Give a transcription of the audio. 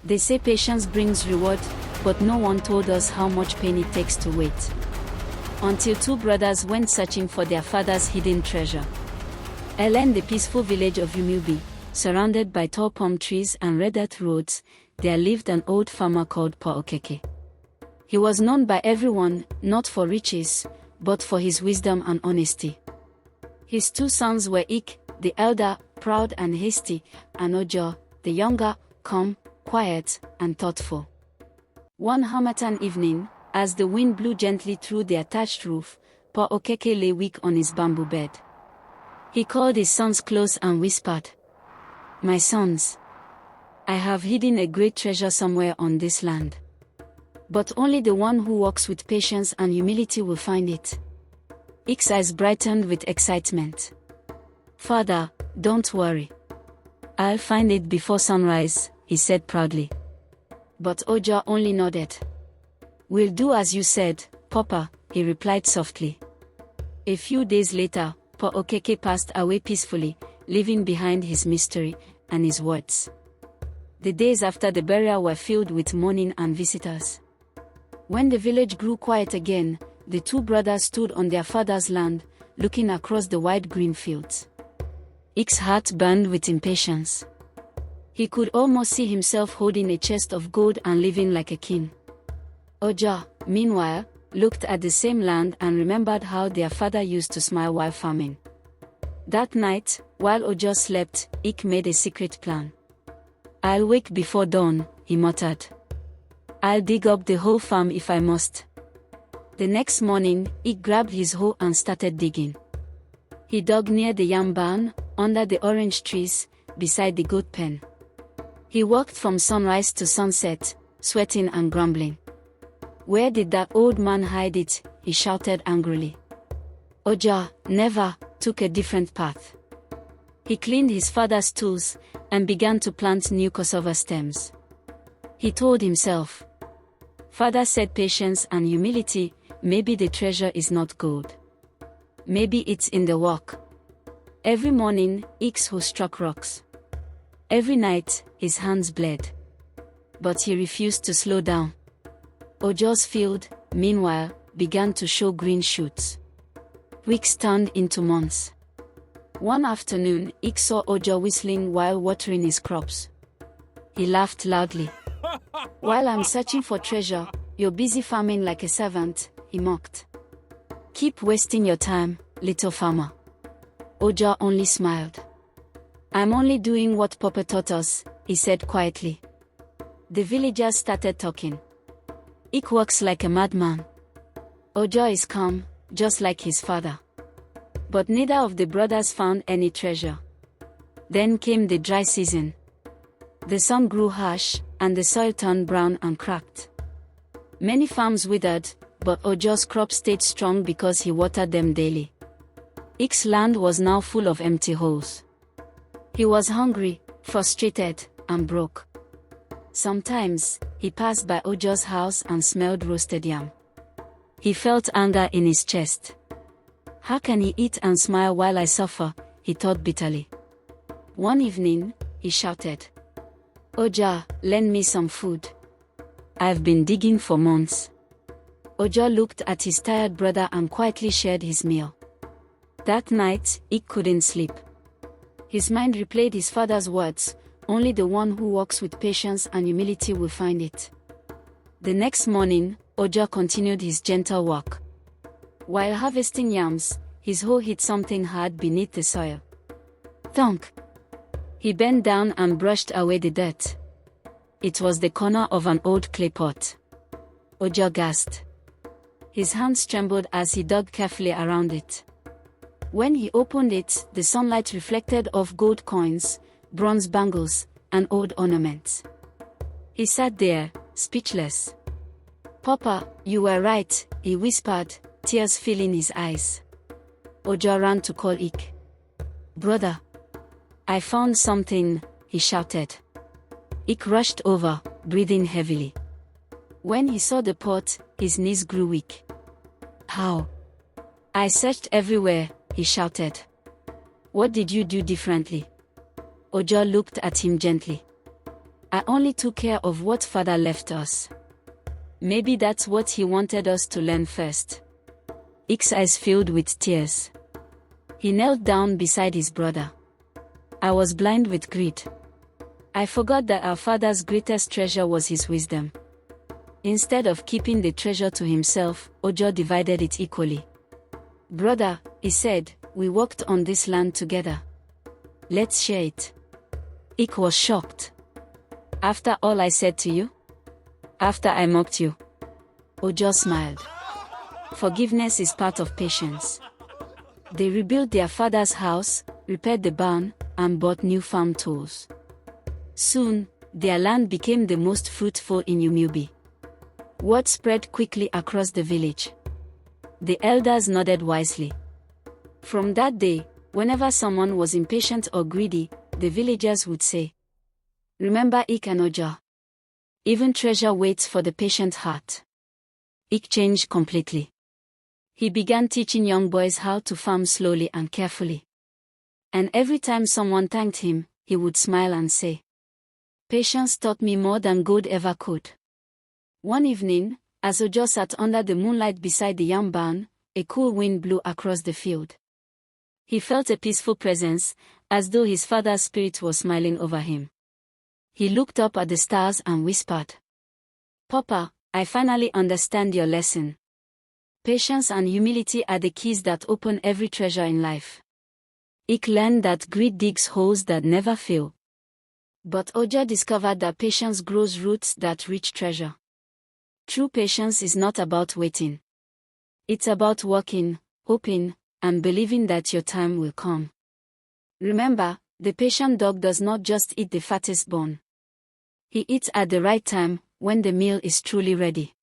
They say patience brings reward, but no one told us how much pain it takes to wait. Until two brothers went searching for their father's hidden treasure. In the peaceful village of Umubi, surrounded by tall palm trees and red earth roads, there lived an old farmer called Pa Okeke. He was known by everyone, not for riches, but for his wisdom and honesty. His two sons were Ik, the elder, proud and hasty, and Ojo, the younger, calm, quiet, and thoughtful. One harmattan evening, as the wind blew gently through the thatched roof, Pa Okeke lay weak on his bamboo bed. He called his sons close and whispered, "My sons, I have hidden a great treasure somewhere on this land. But only the one who walks with patience and humility will find it." Ik's eyes brightened with excitement. "Father, don't worry. I'll find it before sunrise," he said proudly. But Ojo only nodded. "We'll do as you said, Papa," he replied softly. A few days later, Pa Okeke passed away peacefully, leaving behind his mystery and his words. The days after the burial were filled with mourning and visitors. When the village grew quiet again, the two brothers stood on their father's land, looking across the wide green fields. Ik's heart burned with impatience. He could almost see himself holding a chest of gold and living like a king. Ojo, meanwhile, looked at the same land and remembered how their father used to smile while farming. That night, while Ojo slept, Ik made a secret plan. "I'll wake before dawn," he muttered. "I'll dig up the whole farm if I must." The next morning, Ik grabbed his hoe and started digging. He dug near the yam barn, under the orange trees, beside the goat pen. He worked from sunrise to sunset, sweating and grumbling. "Where did that old man hide it?" he shouted angrily. Ojo, never, took a different path. He cleaned his father's tools, and began to plant new cassava stems. He told himself, "Father said patience and humility, maybe the treasure is not gold. Maybe it's in the work." Every morning, Ik's hoe struck rocks. Every night, his hands bled. But he refused to slow down. Ojo's field, meanwhile, began to show green shoots. Weeks turned into months. One afternoon, Ik saw Ojo whistling while watering his crops. He laughed loudly. "While I'm searching for treasure, you're busy farming like a servant," he mocked. "Keep wasting your time, little farmer." Ojo only smiled. "I'm only doing what Papa taught us," he said quietly. The villagers started talking. "Ik works like a madman. Ojo is calm, just like his father." But neither of the brothers found any treasure. Then came the dry season. The sun grew harsh, and the soil turned brown and cracked. Many farms withered, but Ojo's crops stayed strong because he watered them daily. Ik's land was now full of empty holes. He was hungry, frustrated, and broke. Sometimes, he passed by Ojo's house and smelled roasted yam. He felt anger in his chest. "How can he eat and smile while I suffer?" he thought bitterly. One evening, he shouted, "Ojo, lend me some food. I've been digging for months." Ojo looked at his tired brother and quietly shared his meal. That night, Ik couldn't sleep. His mind replayed his father's words, "Only the one who walks with patience and humility will find it." The next morning, Ojo continued his gentle walk. While harvesting yams, his hoe hit something hard beneath the soil. Thunk! He bent down and brushed away the dirt. It was the corner of an old clay pot. Ojo gasped. His hands trembled as he dug carefully around it. When he opened it, the sunlight reflected off gold coins, bronze bangles, and old ornaments. He sat there, speechless. "Papa, you were right," he whispered, tears filling his eyes. Ojo ran to call Ik. "Brother, I found something," he shouted. Ik rushed over, breathing heavily. When he saw the pot, his knees grew weak. "How?" "I searched everywhere," he shouted. "What did you do differently?" Ojo looked at him gently. I only took care of what father left us. Maybe that's what he wanted us to learn first. Ike's eyes filled with tears. He knelt down beside his brother. I was blind with greed. I forgot that our father's greatest treasure was his wisdom. Instead of keeping the treasure to himself, Ojo divided it equally. Brother, he said, we worked on this land together. Let's share it. Ike was shocked. After all I said to you? After I mocked you? Ojo smiled. Forgiveness is part of patience. They rebuilt their father's house, repaired the barn, and bought new farm tools. Soon, their land became the most fruitful in Umubi. Word spread quickly across the village. The elders nodded wisely. From that day, whenever someone was impatient or greedy, the villagers would say, "Remember Ike and Ojo. Even treasure waits for the patient heart." Ike changed completely. He began teaching young boys how to farm slowly and carefully. And every time someone thanked him, he would smile and say, "Patience taught me more than gold ever could." One evening, as Ojo sat under the moonlight beside the yam barn, a cool wind blew across the field. He felt a peaceful presence, as though his father's spirit was smiling over him. He looked up at the stars and whispered, "Papa, I finally understand your lesson. Patience and humility are the keys that open every treasure in life." Ike learned that greed digs holes that never fill. But Ojo discovered that patience grows roots that reach treasure. True patience is not about waiting. It's about working, hoping, and believing that your time will come. Remember, the patient dog does not just eat the fattest bone. He eats at the right time, when the meal is truly ready.